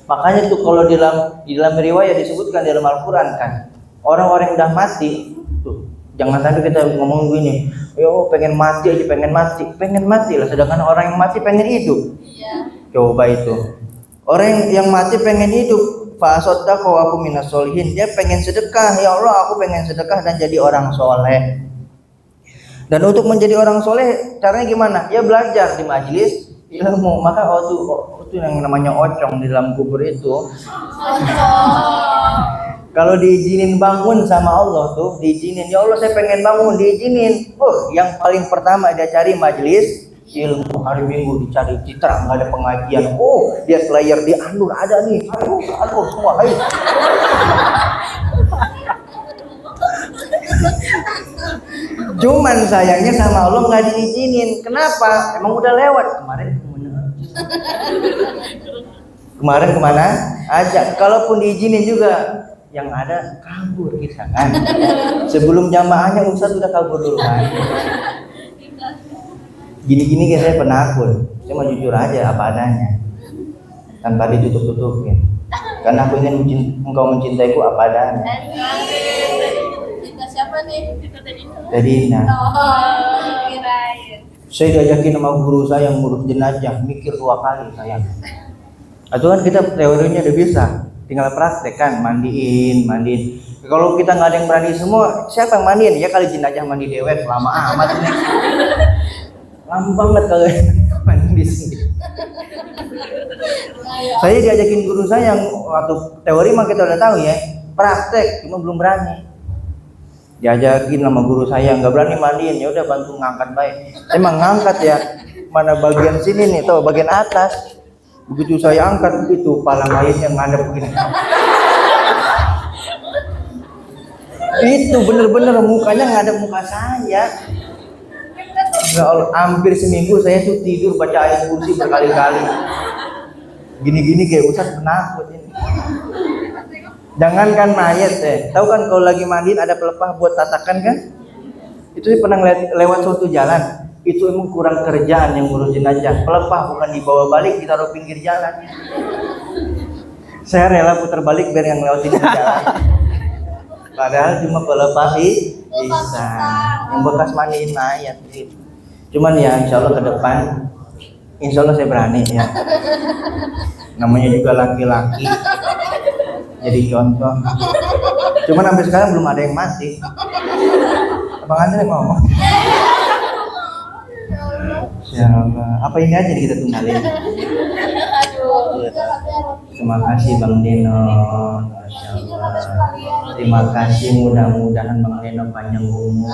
Makanya tuh kalau di dalam riwayat disebutkan dalam Al-Quran kan, orang-orang yang udah mati tuh, jangan sampai kita ngomong gini, yo pengen mati aja, pengen mati lah, sedangkan orang yang mati pengen hidup. Coba itu, orang yang mati pengen hidup, fa'asoddaqo aku minas solihin, dia pengen sedekah, ya Allah aku pengen sedekah dan jadi orang soleh. Dan untuk menjadi orang soleh caranya gimana? Ya belajar di majelis ilmu. Maka itu yang namanya ocong di dalam kubur itu. Kalau diizinin bangun sama Allah tuh, diizinin, ya Allah saya pengen bangun, diizinin. Yang paling pertama dia cari majelis ilmu. Hari Minggu dicari citra, nggak ada pengajian. Dia slayer di Anur ada nih. Aduh semua, ayo. Cuman sayangnya sama Allah nggak diizinin. Kenapa? Emang udah lewat kemarin kemana aja. Kalaupun diizinin juga, yang ada kabur kita kan. Sebelum jamaahnya Ustaz udah kabur dulu kan. Gini-gini kayak saya penakut. Saya mau jujur aja apa adanya, tanpa ditutup-tutupin. Karena aku ingin engkau mencintaiku apa adanya. Siapa nih? Dadina. Kirain. Saya diajakin sama guru saya yang ngurus jenazah, mikir 2 kali sayang. Itu kan kita teorinya udah bisa, tinggal praktek kan, mandiin. Kalau kita nggak ada yang berani semua, siapa yang mandiin? Ya kali jenazah mandi dewek, lama amat nih. Lama banget kalau mandi sendiri. Saya diajakin guru saya yang waktu teori mah kita udah tahu ya, praktek cuma belum berani. Diajakin sama guru saya, nggak berani mandiin, ya udah bantu ngangkat baik. Emang ngangkat ya, mana bagian sini nih, tuh bagian atas. Begitu saya angkat begitu, kepala mayatnya ngadep begini. Itu bener-bener mukanya ngadep muka saya. Ya Allah, hampir seminggu saya tuh tidur baca ayat kursi berkali-kali. Gini-gini kayak Ustaz penakut ini. Jangankan mayat tahu kan kalau lagi mandiin ada pelepah buat tatakan kan? Itu saya pernah lewat suatu jalan, itu emang kurang kerjaan yang ngurus jenazah. Pelepah bukan dibawa balik, ditaruh pinggir jalan. Saya rela putar balik biar yang lewat ini jalan. Padahal cuma pelepah bisa, yang bekas mandiin mayat gitu. Cuman ya insya Allah ke depan, insya Allah saya berani ya. Namanya juga laki-laki. Jadi contoh. Cuman sampai sekarang belum ada yang mati. Abang Andre ngomong. Insyaallah. Apa ini aja kita tinggalin. Terima kasih Bang Dino. Masyaallah. Terima kasih, mudah-mudahan Bang Dino panjang umur.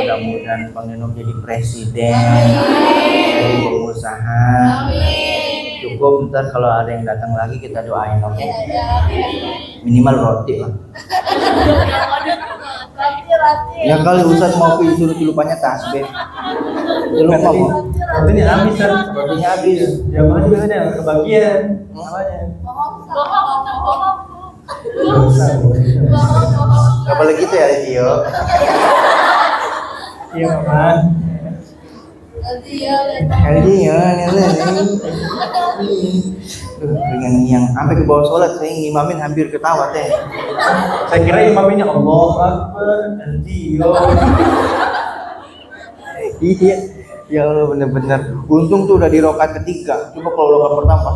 Mudah-mudahan Bang Dino jadi presiden, jadi pengusaha. Cukup ntar kalau ada yang datang lagi kita doain, oke? Minimal roti lah. Ya kali Ustaz mau suruh lupannya tasbih. Lu ngomong. Rotinya habis kan? Rotinya habis. Ya mana juga ada yang kebagian. Namanya. Gak boleh gitu ya Tio. Iya Mama. Dengan yang sampai ke bawah sholat saya ngimamin hampir ketawa teh. Saya kira imamnya Allah Akbar Tio. Iya, ya Allah bener-bener. Untung tuh udah di rokaat ketiga. Coba kalau rokaat pertama,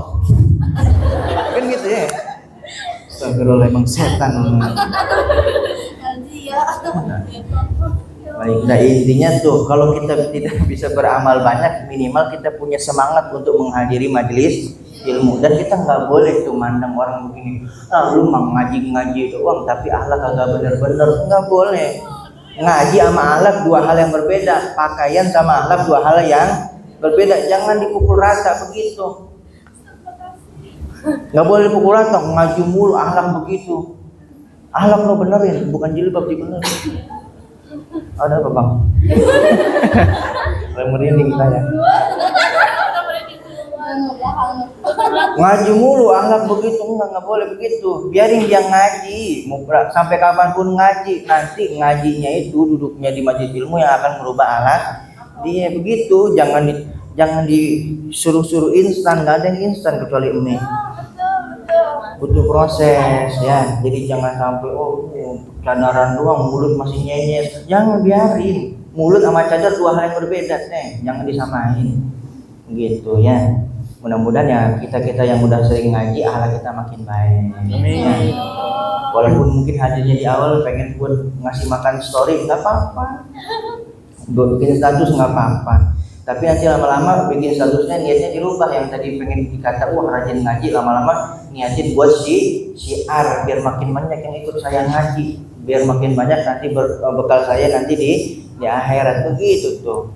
kan gitu ya. Astagfirullah, emang setan. Baik, nah intinya tuh kalau kita tidak bisa beramal banyak, minimal kita punya semangat untuk menghadiri majelis ilmu. Dan kita nggak boleh tuh mandang orang begini, lu mah ngaji doang tapi akhlak kagak bener-bener. Nggak boleh. Ngaji sama akhlak dua hal yang berbeda, pakaian sama akhlak dua hal yang berbeda. Jangan dipukul rata begitu. Nggak boleh dipukul rata, ngaji mulu akhlak begitu. Akhlak lo benerin, bukan jilbab dibenerin. Ada apa Bang? Merinding saya. Ngaji mulu akhlak begitu, nggak boleh begitu. Biarin dia ngaji, sampai kapanpun ngaji. Nanti ngajinya itu duduknya di majelis ilmu yang akan merubah akhlak dia begitu. Jangan disuruh-suruh instan, nggak ada yang instan kecuali mie. butuh proses ya. Jadi jangan sampai cadaran doang mulut masih nyenyes, jangan, biarin. Mulut sama cadar dua hal yang berbeda jangan disamain gitu ya. Mudah-mudahan ya kita yang udah sering ngaji akhlak kita makin baik. Amin. Ya. Walaupun mungkin hadirnya di awal pengen buat ngasih makan story, nggak apa-apa, buat bikin status nggak apa-apa, tapi nanti lama-lama bikin statusnya niatnya dirubah. Yang tadi pengen dikata rajin ngaji, lama-lama niatin buat syiar biar makin banyak yang ikut saya ngaji, biar makin banyak nanti bekal saya nanti di akhirat. Begitu tuh.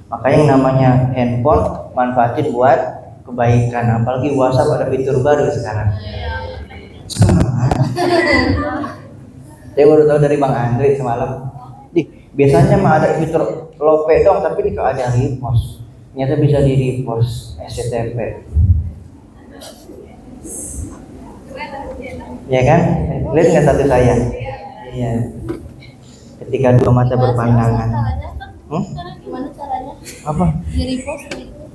Makanya yang namanya handphone manfaatin buat kebaikan, apalagi WhatsApp ada fitur baru sekarang. Saya baru tahu dari Bang Andre semalam. Biasanya mah ada fitur lope dong, tapi ini kalau ada repost, ternyata bisa di repost SCTV. Ya kan? Lihat nggak status saya? Iya. Ketika dua mata berpandangan. Gimana caranya? Apa? Di repost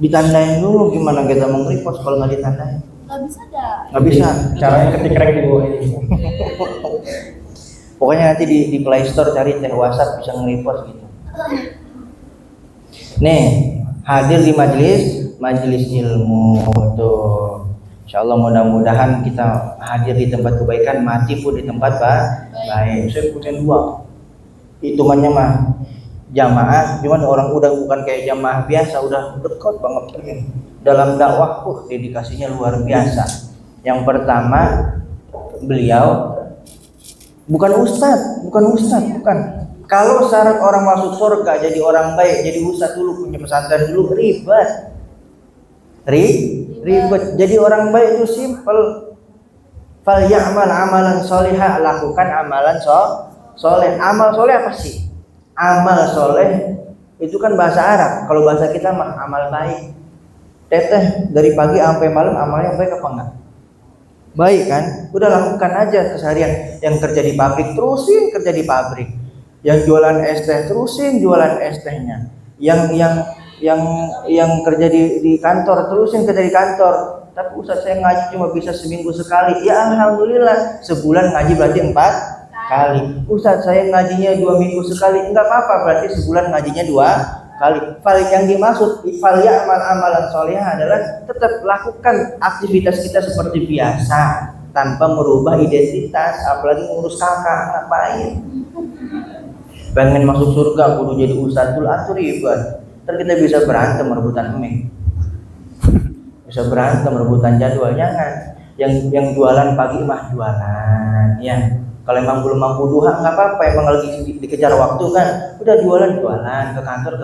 Ditandain dulu gimana kita mau repost kalau nggak ditandain? nggak bisa dah. Nggak bisa. Caranya ketik rank di bawah ini. Pokoknya nanti di Play Store cari teh WhatsApp bisa nge-repost gitu. Nih, hadir di majelis ilmu tuh. Insyaallah mudah-mudahan kita hadir di tempat kebaikan, mati pun di tempat baik. Saya punya dua. Hitungannya mah jamaah, cuman orang udah bukan kayak jamaah biasa, udah dekat banget dalam dakwah. Dedikasinya luar biasa. Yang pertama, beliau bukan ustadz. Kalau syarat orang masuk surga jadi orang baik, jadi ustadz dulu, punya pesantren dulu, ribet. Jadi orang baik itu simple. Fal ya'mal amalan sholihah, lakukan amalan soleh. Amal soleh apa sih? Amal soleh itu kan bahasa Arab. Kalau bahasa kita mah amal baik. Teteh dari pagi sampai malam amalnya baik apa enggak? Baik kan? Udah lakukan aja keseharian. Yang kerja di pabrik terusin kerja di pabrik. Yang jualan es teh terusin jualan es tehnya. Yang kerja di kantor terusin kerja di kantor. Tapi Ustaz saya ngaji cuma bisa seminggu sekali. Ya alhamdulillah, sebulan ngaji berarti 4 kali. Ustaz saya ngajinya 2 minggu sekali. Enggak apa-apa, berarti sebulan ngajinya 2 kali. Yang dimaksud fal ya'mal amalan sholihah adalah tetap lakukan aktivitas kita seperti biasa tanpa merubah identitas, apalagi ngurus kakak, ngapain? Pengen masuk surga kudu jadi ustaz dulu, atur ribet. Ntar kita bisa berantem rebutan mie. Bisa berantem rebutan jadwal, jangan. Yang jualan pagi mah jualan, ya. Kalau emang belum mampu duha nggak apa-apa, emang lagi dikejar waktu kan, udah jualan ke kantor,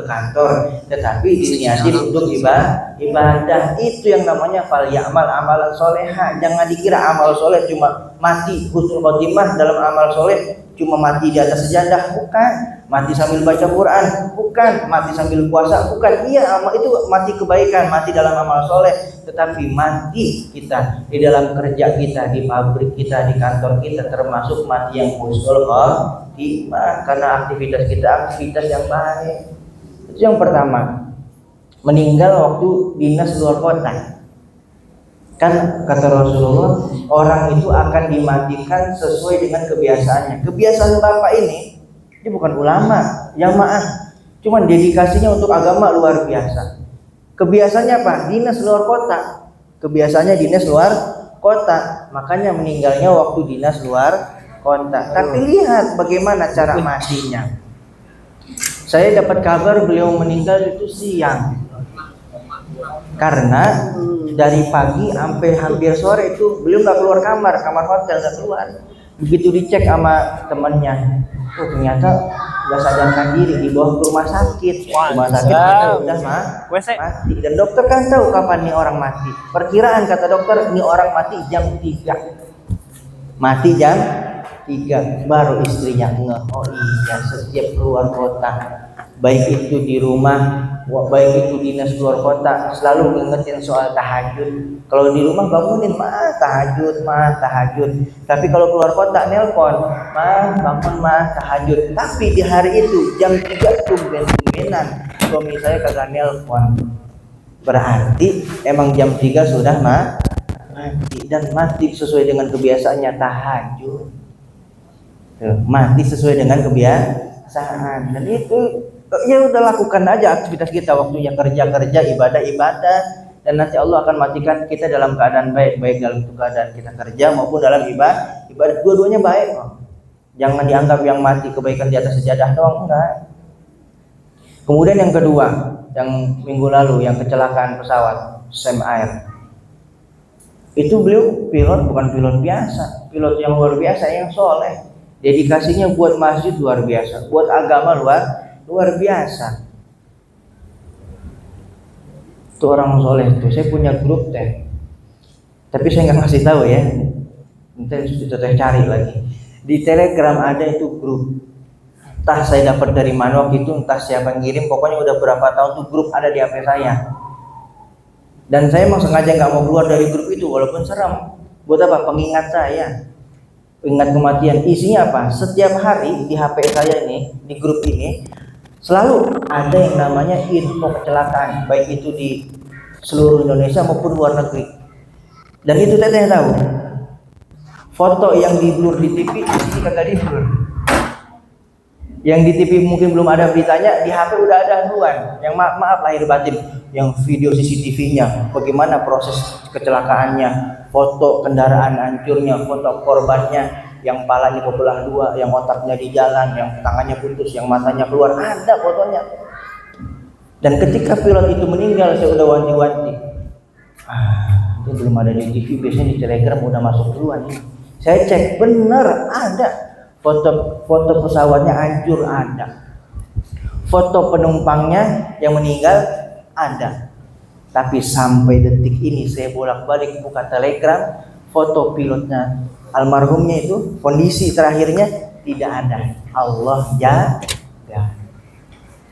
tetapi diniatin untuk ibadah. Itu yang namanya fal ya'mal amalan sholihah. Jangan dikira amal soleh cuma mati husnul khotimah dalam amal soleh, cuma mati di atas sejadah, bukan. Mati sambil baca Quran, bukan. Mati sambil puasa, bukan. Iya, amal itu mati kebaikan, mati dalam amal soleh. Tetapi mati kita di dalam kerja kita, di pabrik kita, di kantor kita, termasuk mati yang husnul khotimah, karena aktivitas kita aktivitas yang baik. Itu yang pertama. Meninggal waktu dinas luar kota. Kan kata Rasulullah, orang itu akan dimatikan sesuai dengan kebiasaannya. Kebiasaan Bapak ini bukan ulama, jamaah, cuman dedikasinya untuk agama luar biasa. Kebiasaannya apa? Dinas luar kota. Kebiasaannya dinas luar kota, makanya meninggalnya waktu dinas luar kota. Tapi lihat bagaimana cara matinya. Saya dapat kabar beliau meninggal itu siang. Karena dari pagi sampai hampir sore itu beliau nggak keluar kamar hotel nggak keluar. Begitu dicek sama temannya, ternyata nggak sadarkan diri, dibawa ke rumah sakit. Rumah sakit udah mati. Dan dokter kan tahu kapan nih orang mati. Perkiraan kata dokter, ini orang mati jam 3. Mati jam 3. Baru istrinya ngeh, oh iya, setiap keluar kota, baik itu di rumah, baik itu dinas luar kota, selalu ngingetin soal tahajud. Kalau di rumah bangunin, tahajud. Tapi kalau keluar kota nelpon, bangun tahajud. Tapi di hari itu jam 3 tumben-tumbenan suami saya kagak nelpon. Berarti emang jam 3 sudah mati sesuai dengan kebiasaannya tahajud. Mati sesuai dengan kebiasaan, dan itu ya udah lakukan aja aktivitas kita, waktunya kerja ibadah, dan nanti Allah akan matikan kita dalam keadaan baik dalam keadaan kita kerja maupun dalam ibadah, dua-duanya baik. Jangan dianggap yang mati kebaikan di atas sejadah doang, enggak. Kemudian yang kedua, yang minggu lalu yang kecelakaan pesawat Sam Air, itu beliau pilot, bukan pilot biasa, pilot yang luar biasa, yang soleh, dedikasinya buat masjid luar biasa, buat agama luar biasa. Itu orang soleh tuh. Saya punya grup tapi saya nggak ngasih tahu ya, nanti kita cari lagi di Telegram. Ada itu grup, entah saya dapat dari mana waktu itu, entah siapa yang ngirim, pokoknya udah berapa tahun tuh grup ada di HP saya. Dan saya emang sengaja nggak mau keluar dari grup itu walaupun serem. Buat apa? Pengingat saya, pengingat kematian. Isinya apa? Setiap hari di HP saya ini, di grup ini selalu ada yang namanya info kecelakaan, baik itu di seluruh Indonesia maupun luar negeri. Dan itu teteh tahu, foto yang di blur di TV di sini kagak di blur. Yang di TV mungkin belum ada beritanya, di HP udah ada duluan. Yang maaf lahir batin, yang video CCTV-nya, bagaimana proses kecelakaannya, foto kendaraan hancurnya, foto korbannya, yang palanya kebelah dua, yang otaknya di jalan, yang tangannya putus, yang matanya keluar, ada fotonya. Dan ketika pilot itu meninggal, saya udah wanti-wanti. Itu belum ada di TV, biasanya di Telegram udah masuk duluan. Saya cek, bener ada foto pesawatnya hancur, ada foto penumpangnya yang meninggal, ada. Tapi sampai detik ini saya bolak-balik buka Telegram, foto pilotnya almarhumnya itu kondisi terakhirnya tidak ada. Allah ya.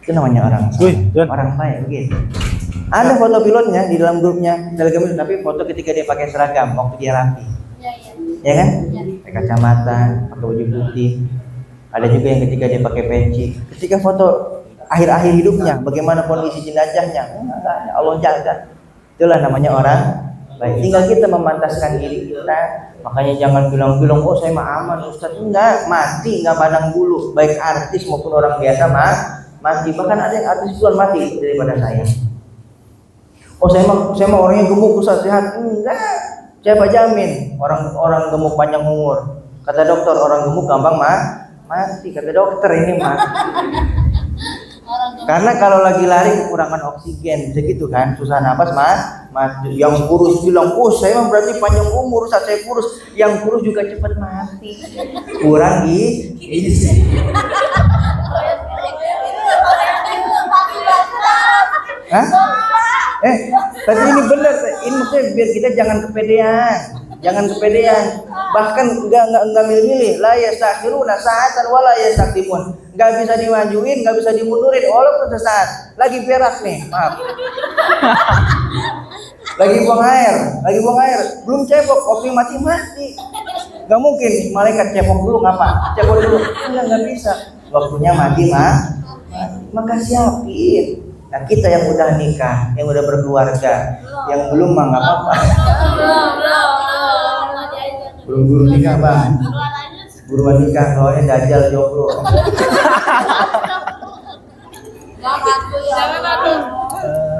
Itu namanya orang baik begitu. Ada foto pilotnya di dalam grupnya Telegram itu, tapi foto ketika dia pakai seragam waktu dia rapi. Ya kan? Pakai kacamata, pakai baju putih. Ada juga yang ketika dia pakai peci. Ketika foto akhir-akhir hidupnya, bagaimana kondisi jenazahnya? Allah jaga. Itulah namanya orang baik. Tinggal kita memantaskan diri kita. Makanya jangan bilang-bilang, oh saya mah aman Ustaz. Enggak, mati enggak pandang bulu. Baik artis maupun orang biasa mati. Bahkan ada yang artis duluan mati daripada saya. Oh saya mah orangnya gemuk Ustaz, sehat. Enggak. Siapa jamin orang gemuk panjang umur? Kata dokter, orang gemuk gampang mati. Kata dokter ini mah. Karena kalau lagi lari kekurangan oksigen, begitu kan, susah napas mati. Yang kurus bilang, oh saya mah berarti panjang umur, saat saya kurus. Yang kurus juga cepat mati. Kurang gizi. Hah? Tapi ini benar, ini maksudnya biar kita jangan kepedean. Bahkan enggak milih-milih. La yastakhiruna sa'atan wa la yastaqdimun. Enggak bisa dimajuin, enggak bisa dimundurin walaupun sesaat. Lagi berak nih, maaf. Lagi buang air, belum cebok, kopi mati. Enggak mungkin malaikat cebok dulu ngapa? Cebok dulu. Enggak bisa. Waktunya mati maka siapin. Nah kita yang udah nikah, yang udah berkeluarga, yang belum mah nggak apa-apa. Belum nikah bang, buruan nikah, soalnya dajjal jomblo.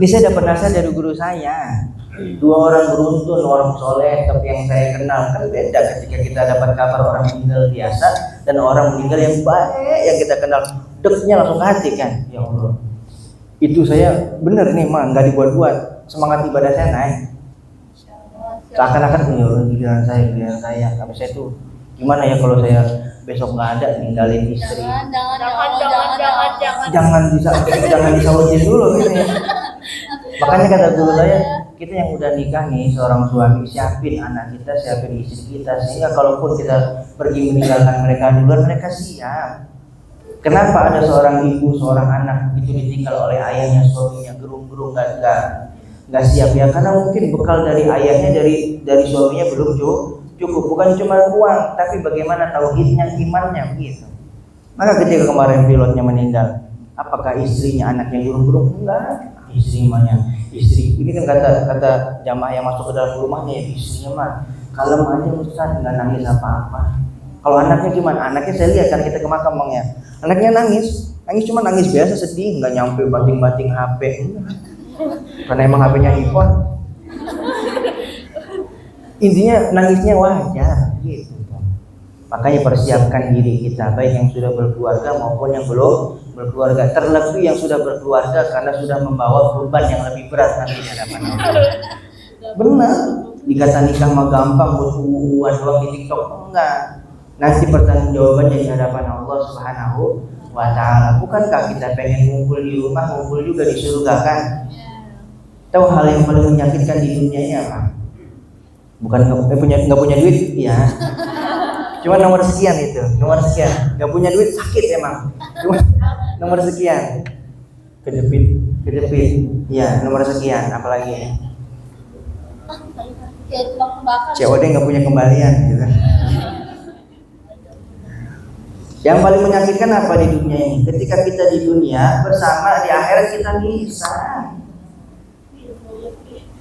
Ini saya dapat nasihat dari guru saya. 2 orang beruntun, orang soleh, tapi yang saya kenal kan beda ketika kita dapat kabar orang meninggal biasa dan orang meninggal yang baik yang kita kenal, dekatnya langsung ke hati kan. Ya Allah. Itu saya bener nih mah, nggak dibuat-buat, semangat ibadah saya naik. Seakan-akan giliran saya, tapi saya tuh gimana ya kalau saya besok nggak ada ninggalin istri. Jangan disautin dulu gitu ya. Makanya kata guru saya, kita yang udah nikah nih seorang suami, siapin anak kita, siapin istri kita, sehingga kalaupun kita pergi meninggalkan mereka duluan, mereka siap. Kenapa ada seorang ibu, seorang anak itu ditinggal oleh ayahnya, suaminya gerung-gerung nggak siap ya? Karena mungkin bekal dari ayahnya, dari suaminya belum cukup. Bukan cuma uang, tapi bagaimana tauhidnya, imannya begitu. Maka ketika kemarin pilotnya meninggal, apakah istrinya, anaknya gerung-gerung? Enggak. istri mahnya istri. Ini kan kata jamaah yang masuk ke dalam rumahnya ya, istrinya mah kalem aja Ustaz, nggak nangis apa-apa. Kalau anaknya gimana? Anaknya saya lihat kan kita ke makam bang ya, anaknya nangis cuma nangis biasa, sedih, nggak nyampe banting-banting HP, karena emang HP-nya iPhone. Intinya nangisnya wajar gitu. Makanya persiapkan diri kita, baik yang sudah berkeluarga maupun yang belum berkeluarga, terlebih yang sudah berkeluarga karena sudah membawa beban yang lebih berat nanti di hadapan Allah. Benar, dikata nikah mah gampang, buat doang di TikTok, enggak. Nanti pertanggungjawabannya di hadapan Allah Subhanahu wa Ta'ala. Bukankah kita pengen ngumpul di rumah, ngumpul juga di surga kan? Tahu hal yang paling menyakitkan di dunia ini apa? Bukan nggak punya duit, ya. Cuma nomor sekian itu, nomor sekian. Nggak punya duit sakit emang. Cuma nomor sekian. Kejepit. Ya, nomor sekian. Apalagi? Kayak tukang bakar. COD nggak punya kembalian gitu. Yang paling menyakitkan apa di dunia ini? Ketika kita di dunia bersama, di akhirat kita bisa.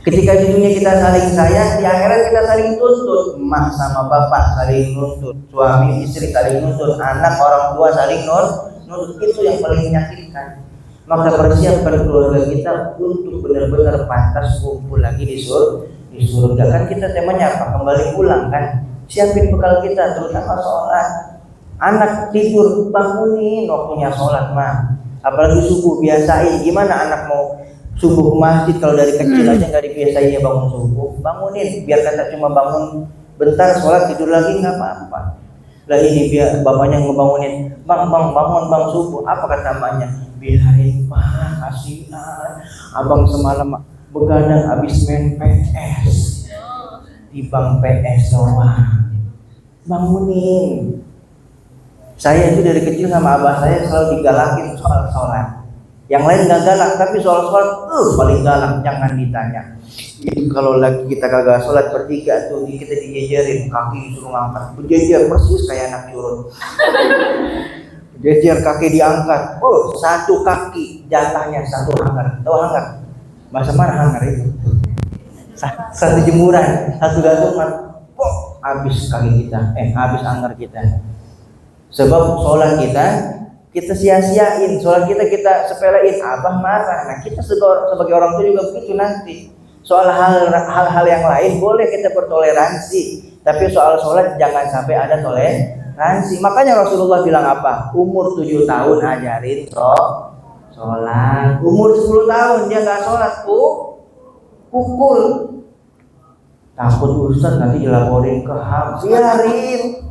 Ketika di dunia kita saling sayang, di akhirat kita saling tuntut. Emak sama bapak saling nuntut, suami istri saling nuntut, anak orang tua saling nuntut. Itu yang paling menyakitkan. Maka persiapkan keluarga kita untuk benar-benar pantas kumpul lagi di surga. Kan kita temanya apa? Kembali pulang kan. Siapin bekal kita, terutama sholat. Anak tidur, bangunin waktunya sholat mah. Apalagi subuh, biasain. Gimana anak mau subuh ke masjid kalau dari kecil aja nggak dibiasain ya bangun subuh? Bangunin, biar kata cuma bangun bentar sholat tidur lagi nggak apa-apa. Lah ini biar bapaknya ngebangunin, bang bangun bang subuh. Apa kata emaknya? Biarin pak, kasihan. Abang semalam begadang habis main PS di bang PS doang. Bangunin. Saya itu dari kecil sama abah saya selalu digalakin soal sholat. Yang lain gak galak, tapi soal sholat paling galak, jangan ditanya. Itu kalau lagi kita kagak sholat bertiga tuh kita dijejerin, kaki disuruh ngangkat, berjejer persis kayak anak curut. Jejer kaki diangkat, satu kaki jatahnya satu hanggar. Tahu hanggar? Bahasa mana hanggar itu? Satu jemuran, satu gantungan, habis kaki kita, habis hanggar kita. Sebab sholat kita sia-siain, sholat kita sepelein, abah marah. Nah kita sebagai orang tua juga begitu nanti. Soal hal-hal yang lain boleh kita bertoleransi, tapi soal sholat jangan sampai ada toleransi. Makanya Rasulullah bilang apa? Umur 7 tahun ajarin sholat. Umur 10 tahun dia nggak sholat, pukul. Takut Ustaz nanti dilaporin ke HAM, biarin.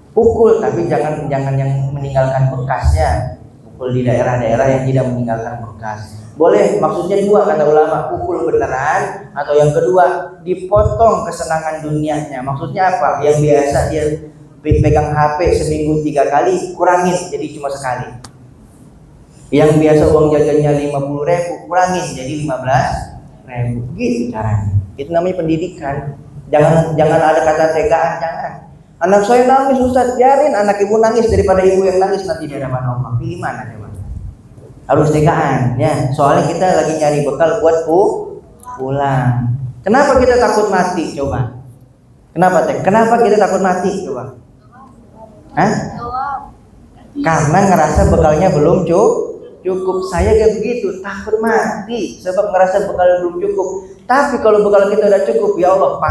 Pukul, tapi jangan yang meninggalkan bekasnya. Pukul di daerah-daerah yang tidak meninggalkan bekas. Boleh, maksudnya dua kata ulama, pukul beneran, atau yang kedua dipotong kesenangan dunianya. Maksudnya apa? Yang biasa dia pegang HP seminggu 3 kali, kurangin jadi cuma sekali. Yang biasa uang jajannya 50.000, kurangin jadi 15.000. Gitu caranya. Itu namanya pendidikan. Jangan ada kata tegaan, jangan. Anak saya nangis Ustaz, biarin anak ibu nangis daripada ibu yang nangis nanti di hadapan Allah. Pilih mana coba? Harus tegaan ya. Soalnya kita lagi nyari bekal buat pulang. Kenapa kita takut mati coba? Kenapa kita takut mati coba? Hah? Karena ngerasa bekalnya belum cukup. Saya kayak begitu, takut mati sebab ngerasa bekal belum cukup. Tapi kalau bekal kita udah cukup, ya Allah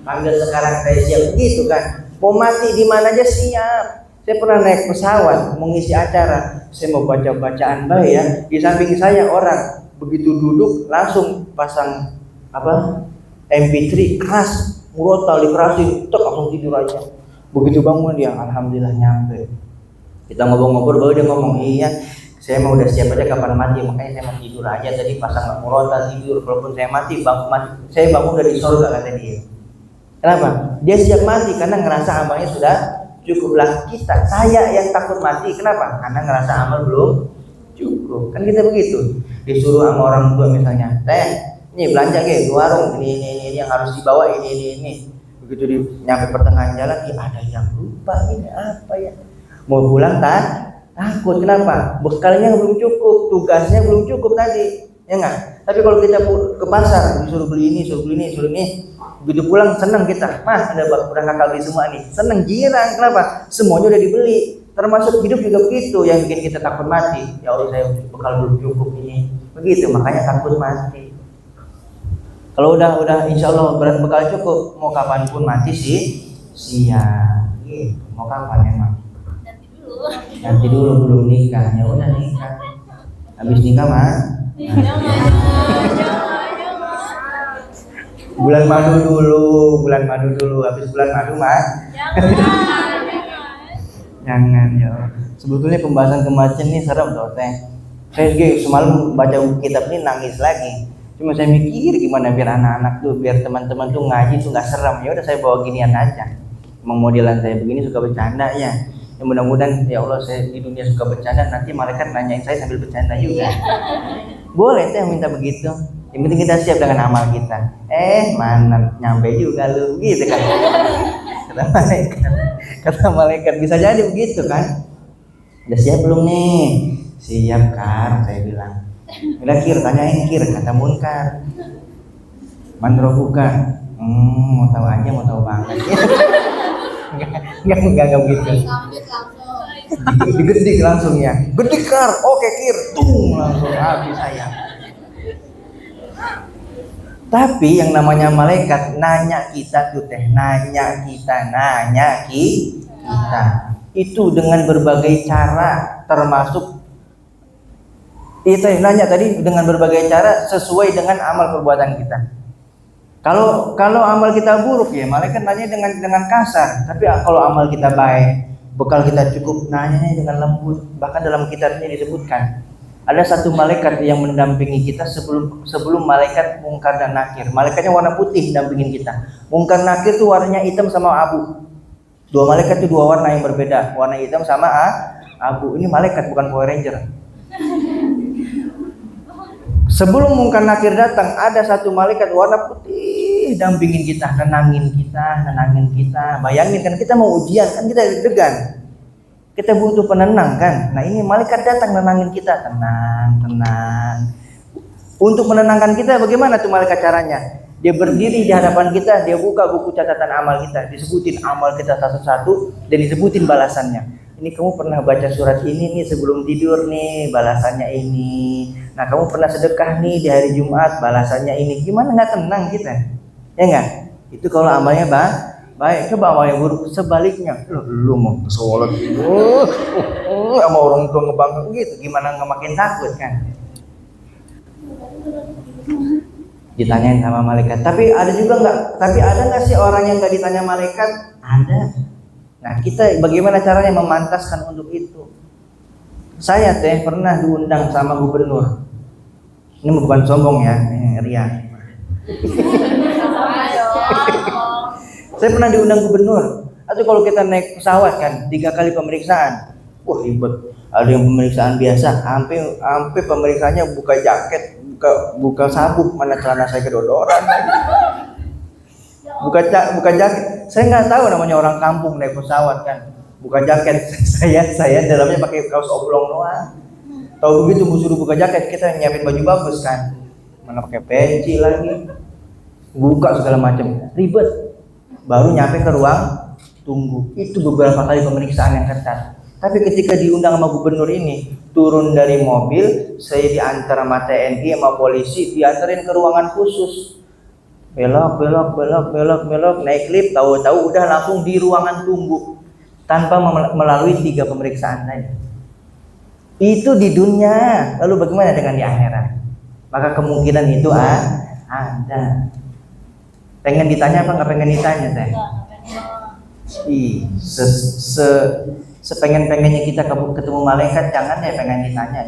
panggil sekarang saya siap, begitu kan. Mau mati di mana aja siap. Saya pernah naik pesawat mengisi acara, saya mau baca bacaan baik ya. Di samping saya orang begitu duduk langsung pasang MP3 keras, murotal dikerasin, langsung tidur aja. Begitu bangun dia, alhamdulillah nyampe. Kita ngobrol-ngobrol baru dia ngomong, iya saya mau udah siap aja kapan mati, makanya saya mau tidur aja tadi pasang murotal tidur. Walaupun saya mati, saya bangun dari surga kata dia. Kenapa? Dia siap mati karena ngerasa amalnya sudah cukuplah. Saya yang takut mati, kenapa? Karena ngerasa amal belum cukup. Kan kita begitu. Disuruh sama orang tua misalnya, ini belanja ke warung, ini yang harus dibawa ini. Begitu nyampe pertengahan jalan, ada yang lupa ini apa ya? Mau pulang Takut kenapa? Bekalnya belum cukup, tugasnya belum cukup tadi, ya nggak? Tapi kalau kita ke pasar disuruh beli ini, suruh beli ini, suruh ini, begitu pulang senang kita, mah ada udah kakak beli semua nih, senang girang. Kenapa? Semuanya udah dibeli. Termasuk hidup juga begitu, yang bikin kita takut mati. Ya Allah, saya bekal belum cukup ini, begitu makanya takut mati. Kalau udah insya Allah berat bekal cukup, mau kapanpun mati sih siap. Gitu. Mau kapan emang? Nanti dulu belum nikah, ya udah nikah. Habis nikah mah bulan madu dulu, habis bulan madu mah jangan ya. Sebetulnya pembahasan kematian ini serem tuh teh. Saya semalam baca kitab ini nangis lagi. Cuma saya mikir gimana biar anak-anak tuh, biar teman-teman tuh ngaji tuh nggak serem. Ya udah saya bawa ginian aja. Emang modelan saya begini suka bercanda ya. Ya mudah-mudahan ya Allah saya di dunia suka bercanda, nanti malaikat nanyain saya sambil bercanda juga. Boleh teh minta begitu. Yang penting kita siap dengan amal kita. Mana nyampe juga lu gitu kan. Kata malaikat bisa jadi begitu kan. Udah siap belum nih? Siap kan, saya bilang. Udah Kir, tanyain Kir, kata Munkar. Man robuka. Mau tahu aja, mau tahu banget. Enggak begitu. Sambit langsung. Digedik langsung ya. Gedik Kar, oke Kir, tung langsung habis saya. Tapi yang namanya malaikat nanya kita tuh teh, nanya kita. Itu dengan berbagai cara, termasuk itu nanya tadi dengan berbagai cara sesuai dengan amal perbuatan kita. Kalau amal kita buruk ya malaikat nanya dengan kasar. Tapi kalau amal kita baik, bekal kita cukup, nanya dengan lembut. Bahkan dalam kitab ini disebutkan ada satu malaikat yang mendampingi kita sebelum malaikat Munkar dan Nakir. Malaikatnya warna putih dampingin kita. Munkar Nakir tuh warnanya hitam sama abu. Dua malaikat itu dua warna yang berbeda, warna hitam sama abu. Ini malaikat bukan Power Ranger. Sebelum Munkar Nakir datang, ada satu malaikat warna putih dampingin kita, nenangin kita. Bayangin kan kita mau ujian, kan kita deg-degan. Kita butuh penenang kan. Nah ini malaikat datang nenangin kita, tenang. Untuk menenangkan kita bagaimana tuh malaikat caranya? Dia berdiri di hadapan kita, dia buka buku catatan amal kita, disebutin amal kita satu-satu dan disebutin balasannya. Ini kamu pernah baca surat ini nih sebelum tidur nih, balasannya ini. Nah kamu pernah sedekah nih di hari Jumat, balasannya ini. Gimana nggak tenang kita? Ya nggak? Itu kalau amalnya baik. Coba amal yang buruk sebaliknya. Lu mau sholat sama orang tua ngebangga gitu, gimana nggak makin takut kan? Ditanyain sama malaikat. Tapi ada nggak sih orang yang nggak ditanya malaikat? Ada. Nah kita bagaimana caranya memantaskan untuk itu? Saya teh pernah diundang sama gubernur. Ini bukan sombong ya, ini ria. Saya pernah diundang gubernur. Atau kalau kita naik pesawat kan 3 kali pemeriksaan. Wah ribet. Ada yang pemeriksaan biasa, sampai pemeriksaannya buka jaket, buka sabuk, mana celana saya kedodoran. Buka jaket. Saya nggak tahu namanya orang kampung naik pesawat kan. Buka jaket. Saya dalamnya pakai kaos oblong doang. Tahu begitu suruh buka jaket, kita nyiapin baju bagus kan. Mana pakai peci lagi. Buka segala macam. Ribet. Baru nyampe ke ruang tunggu. Itu beberapa kali pemeriksaan yang ketat. Tapi ketika diundang sama gubernur ini, turun dari mobil, saya diantar sama TNI sama polisi, diantarin ke ruangan khusus. Belok, naik lift, tahu-tahu udah langsung di ruangan tunggu tanpa melalui 3 pemeriksaan tadi. Itu di dunia, lalu bagaimana dengan di akhirat? Maka kemungkinan itu ada. Pengen ditanya apa nggak pengen ditanya teh? Sepengen-pengennya kita ketemu malaikat, jangan ya pengen ditanya,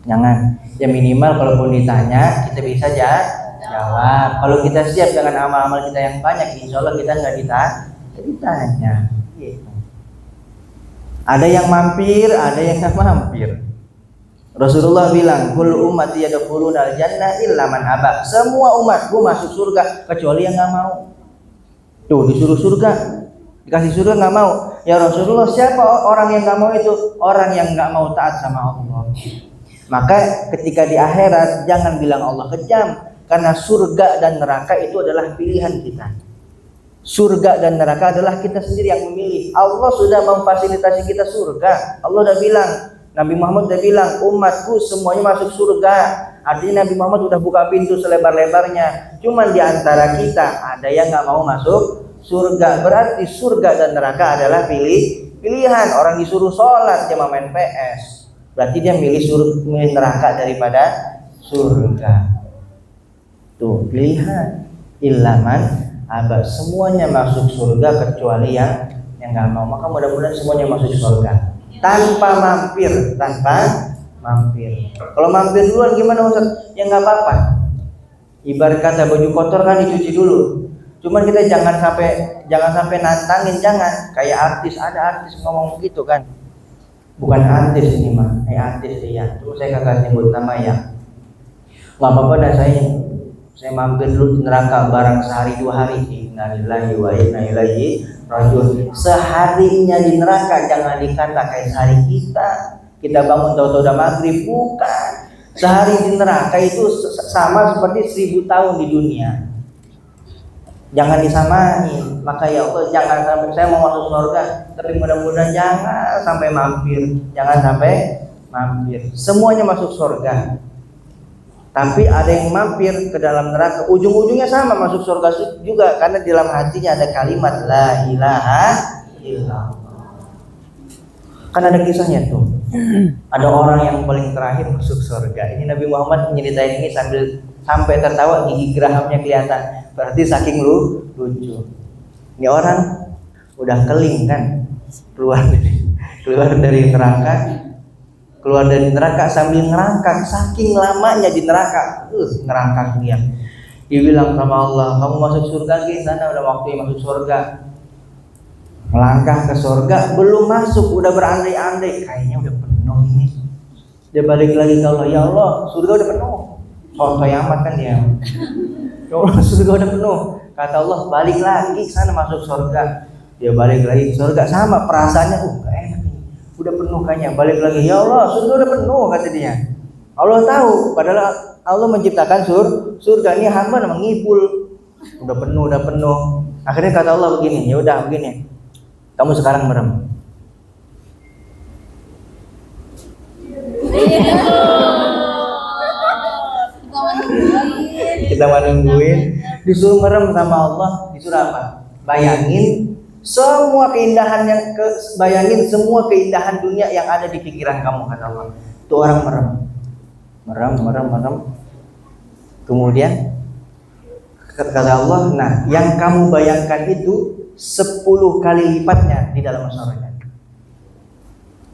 jangan. Ya minimal kalaupun ditanya kita bisa jawab. Kalau kita siap dengan amal-amal kita yang banyak, insya Allah kita nggak ditanya. Gitu. Ada yang mampir, ada yang nggak mampir. Rasulullah bilang, kullu ummati yadkhuluna al-jannah illa man aba. Semua umatku masuk surga kecuali yang nggak mau. Tuh disuruh surga, Dikasih surga nggak mau. Ya Rasulullah, siapa orang yang nggak mau itu? Orang yang nggak mau taat sama Allah. Maka ketika di akhirat jangan bilang Allah kejam, karena surga dan neraka itu adalah pilihan kita. Surga dan neraka adalah kita sendiri yang memilih. Allah sudah memfasilitasi kita surga. Allah sudah bilang, Nabi Muhammad sudah bilang, umatku semuanya masuk surga. Artinya Nabi Muhammad sudah buka pintu selebar-lebarnya. Cuman di antara kita ada yang nggak mau masuk surga. Berarti surga dan neraka adalah pilihan. Orang disuruh sholat dia main PS. Berarti dia milih neraka daripada surga. Tuh pilihan. Ilaman abad, semuanya masuk surga kecuali yang nggak mau. Maka mudah-mudahan semuanya masuk surga tanpa mampir. Kalau mampir duluan gimana Ustaz? Ya nggak apa-apa. Ibarat kata baju kotor kan dicuci dulu. Cuman kita jangan sampai nantangin, jangan. Kayak artis, ada artis ngomong gitu kan. Bukan artis ini mah, artis dia. Terus saya kagak nyebut nama ya. Nggak apa-apa dah, saya mampir dulu di neraka barang sehari 2 hari. Innalillahi wa inna ilaihi rajiun. Seharinya di neraka jangan dikata kayak sehari kita bangun tahu-tahu udah maghrib, bukan. Sehari di neraka itu sama seperti 1000 tahun di dunia. Jangan disamain. Maka ya Allah, jangan sampai saya mau masuk surga, tapi mudah-mudahan jangan sampai mampir. Semuanya masuk surga. Tapi ada yang mampir ke dalam neraka, ujung-ujungnya sama masuk surga juga, karena di dalam hatinya ada kalimat la ilaha illallah. Kan ada kisahnya tuh. Ada orang yang paling terakhir masuk surga. Ini Nabi Muhammad menyeritain ini sampai tertawa, gigi gerahamnya kelihatan. Berarti saking lucu. Ini orang udah keling kan, keluar dari neraka sambil ngerangkak, saking lamanya di neraka, ngerangkak dia. Dia bilang sama Allah, kamu masuk surga di sana, udah waktunya masuk surga. Melangkah ke surga, belum masuk udah berandai-andai, kayaknya udah penuh ini. Dia balik lagi ke Allah, ya Allah, surga udah penuh. Soal amat kan dia. Ya Allah, surga udah penuh. Kata Allah, balik lagi ke sana masuk surga. Dia balik lagi ke surga, sama perasaannya, gak enak ini. Udah penuh kayaknya, balik lagi, ya Allah, surga udah penuh, kata dia. Allah tahu, padahal Allah menciptakan surga, ini hamba mengibul. Udah penuh. Akhirnya kata Allah begini, ya udah begini. Kamu sekarang merem. Kita menungguin, disuruh merem sama Allah, disuruh apa? Bayangin semua keindahan bayangin semua keindahan dunia yang ada di pikiran kamu, kata Allah. Itu orang merem. Kemudian kata Allah, nah yang kamu bayangkan itu 10 kali lipatnya di dalam surga.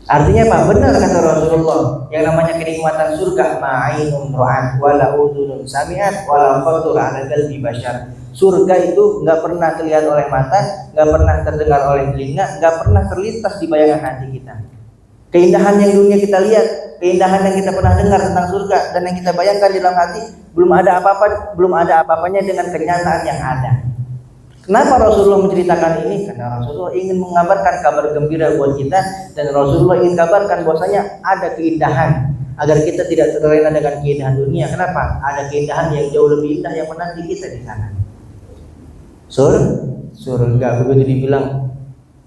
Artinya apa? Benar kata Rasulullah, yang namanya kenikmatan surga ma'ainun ra'at wala udhunun sami'at wala khatur 'ala qalbi bashar. Surga itu nggak pernah terlihat oleh mata, nggak pernah terdengar oleh telinga, nggak pernah terlintas di bayangan hati kita. Keindahan yang dunia kita lihat, keindahan yang kita pernah dengar tentang surga dan yang kita bayangkan di dalam hati, belum ada apa-apanya dengan kenyataan yang ada. Kenapa Rasulullah menceritakan ini? Karena Rasulullah ingin mengabarkan kabar gembira buat kita, dan Rasulullah ingin kabarkan bahwasanya ada keindahan agar kita tidak terlena dengan keindahan dunia. Kenapa? Ada keindahan yang jauh lebih indah yang menanti kita di sana. Surga, begitu dibilang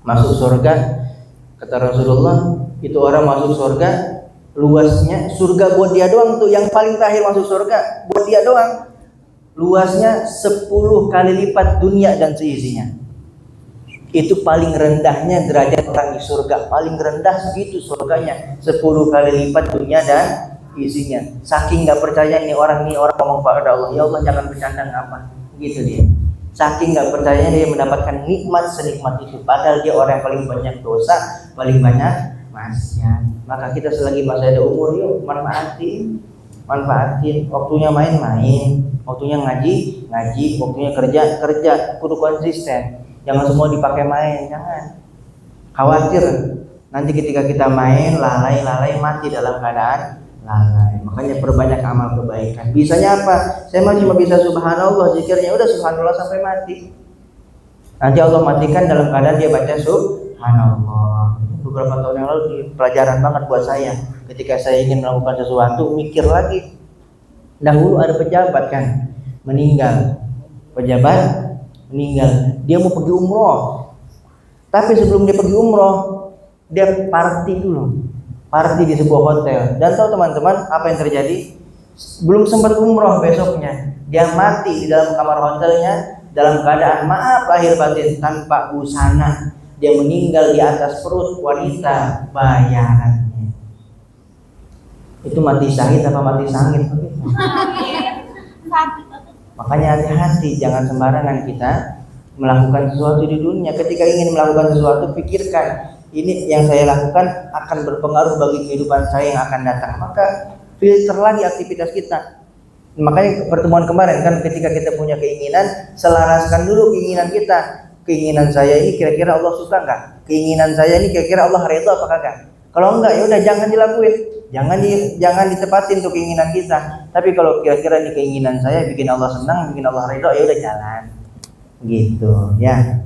masuk surga, kata Rasulullah, itu orang masuk surga, luasnya surga buat dia doang tuh, yang paling terakhir masuk surga buat dia doang. Luasnya 10 kali lipat dunia dan seisinya. Itu paling rendahnya derajat orang di surga. Paling rendah segitu surganya, 10 kali lipat dunia dan isinya. Saking gak percaya ini orang ngomong pada Allah, ya Allah jangan bercanda apa. Gitu dia. Saking gak percaya dia mendapatkan nikmat senikmat itu. Padahal dia orang yang paling banyak dosa, paling banyak maksiat. Maka kita selagi masih ada umur, yuk manfaatin. Waktunya main, waktunya ngaji, waktunya kerja, kudu konsisten. Jangan semua dipakai main, jangan. Khawatir nanti ketika kita main lalai mati dalam keadaan lalai. Makanya perbanyak amal kebaikan. Bisanya apa? Saya mah cuma bisa subhanallah, zikirnya udah subhanallah sampai mati. Nanti Allah matikan dalam keadaan dia baca subhanallah. Beberapa tahun yang lalu di pelajaran banget buat saya. Ketika saya ingin melakukan sesuatu, mikir lagi. Dahulu ada pejabat kan meninggal. Pejabat meninggal. Dia mau pergi umroh. Tapi sebelum dia pergi umroh, dia party dulu. Party di sebuah hotel. Dan tahu teman-teman apa yang terjadi? Belum sempat umroh besoknya, dia mati di dalam kamar hotelnya dalam keadaan maaf lahir batin tanpa busana. Dia meninggal di atas perut wanita bayarannya. Itu mati syahid apa mati sangit? Makanya hati-hati, jangan sembarangan kita melakukan sesuatu di dunia. Ketika ingin melakukan sesuatu, pikirkan ini yang saya lakukan akan berpengaruh bagi kehidupan saya yang akan datang. Maka filter lagi aktivitas kita. Makanya pertemuan kemarin kan ketika kita punya keinginan, selaraskan dulu keinginan kita. Keinginan saya ini kira-kira Allah suka nggak? Keinginan saya ini kira-kira Allah ridho apa kagak? Kalau enggak ya udah jangan dilakuin. Jangan ditepatin tuh keinginan kita. Tapi kalau kira-kira ini keinginan saya bikin Allah senang, bikin Allah ridho, ya udah jalan. Gitu ya.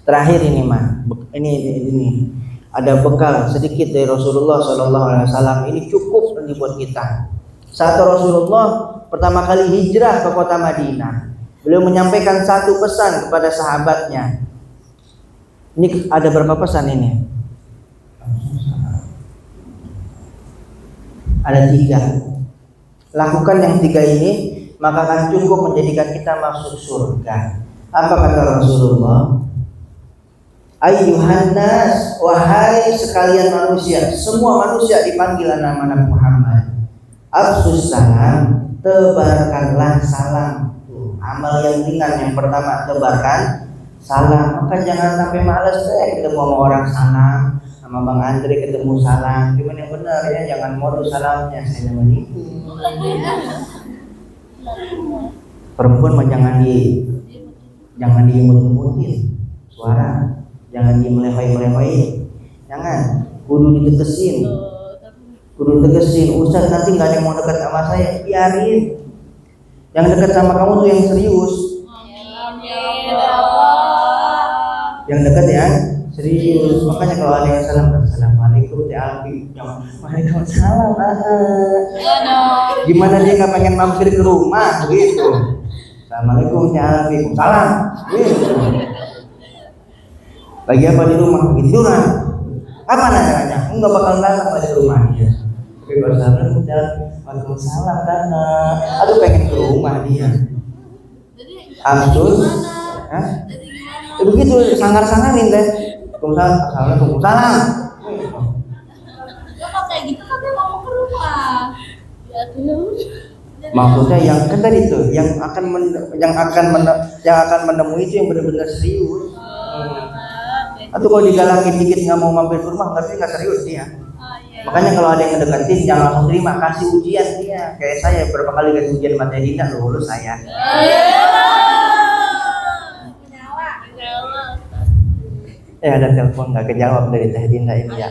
Terakhir ini mah, ini ada bekal sedikit dari Rasulullah SAW. Ini cukup buat kita. Saat Rasulullah pertama kali hijrah ke kota Madinah, beliau menyampaikan satu pesan kepada sahabatnya. Ini ada berapa pesan ini? Ada 3. Lakukan yang 3 ini, maka akan cukup menjadikan kita masuk surga. Apa kata Rasulullah? Ayyuhan nas, wahai sekalian manusia, semua manusia dipanggil nama Nabi Muhammad. Afsus salam, tebarkanlah salam. Amal yang ringan yang pertama, tebarkan salam. Maka jangan sampai malas ketemu sama orang salam, sama Bang Andre ketemu salam. Cuman yang benar ya, jangan modus salamnya. Saya menipu. Perempuan mah jangan diimut-imutin suara. Jangan dimelehoi-melehoi, jangan. Kudu ditegesin, Ustaz nanti nggak ada yang mau dekat sama saya, biarin. Yang dekat sama kamu tuh yang serius. Yang dekat ya serius. Makanya kalau ada yang salam, assalamualaikum ya Alfi, waalaikumsalam. Gimana dia nggak pengen mampir ke rumah gitu? Assalamualaikum ya Alfi, salam. Gitu. Lagi apa di rumah? Lagi tiduran. Apa nanya? Enggak bakal datang di rumah dia. Tapi barusan udah waalaikumsalam karena aduh pengen ke rumah dia. Amsus. Hah? Begitu sangar-sangarin deh. Assalamualaikum. Salam. Kalau kayak gitu kan dia mau ke rumah. Ya Maksudnya yang kan tadi tuh yang akan menemui itu yang benar-benar serius. Atau kalau digalakin dikit nggak mau mampir ke rumah, tapi nggak serius dia. Makanya kalau ada yang ngedeketin jangan langsung terima, kasih ujian dia. Kayak saya berapa kali kasih ujian materi tidak lulus saya. Ada telepon nggak kejawab dari Teh Dinda ini ya.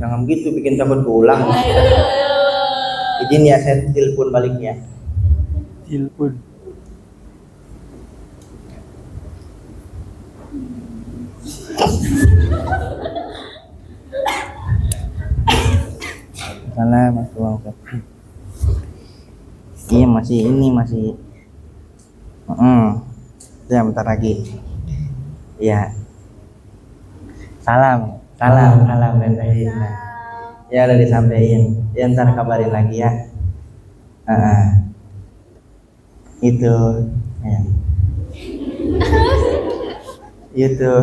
Jangan gitu bikin takut pulang. Izin ya saya telepon balik ya. Telepon. Salah Mas Uang. Iya masih ya bentar lagi. Iya. Salam dan Teh. Ya udah disampaikan. Ya ntar kabarin lagi ya. Itu ya. Itu.